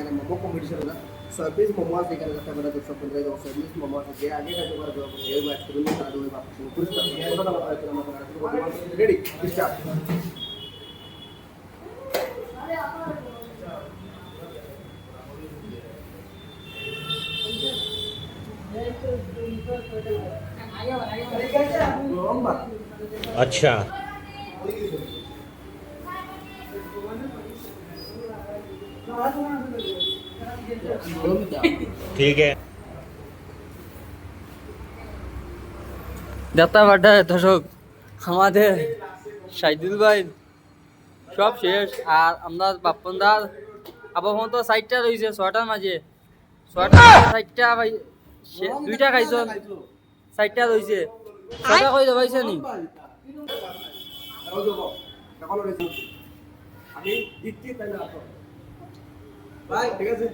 এখানে মোমো কম্পিটিশন না ছয় পিস মোমো আছে এখানে যাতে আমরা দর্শক বন্ধুরা যে ছয় পিস মোমো আছে যে আগে খাইতে পারবে এই ম্যাচ করুন তার ওই বাপ পুরস্কার কথা বলা হয়েছিল আমাদের রেডি স্টার্ট अच्छा ठीक है যাত্রা বাড্ডা দর্শক আমাদের সাইদুল ভাই সব শেষ আর আমরা বাপ্পনদার আপাতত সাইডটা রয়েছে ছটার মাঝে ছটা সাইডটা ভাই দুইটা খাইছ সাইডটা রয়েছে ছটা কই দেবাইছে নি আমি জিতছি তাই না ভাই ঠিক আছে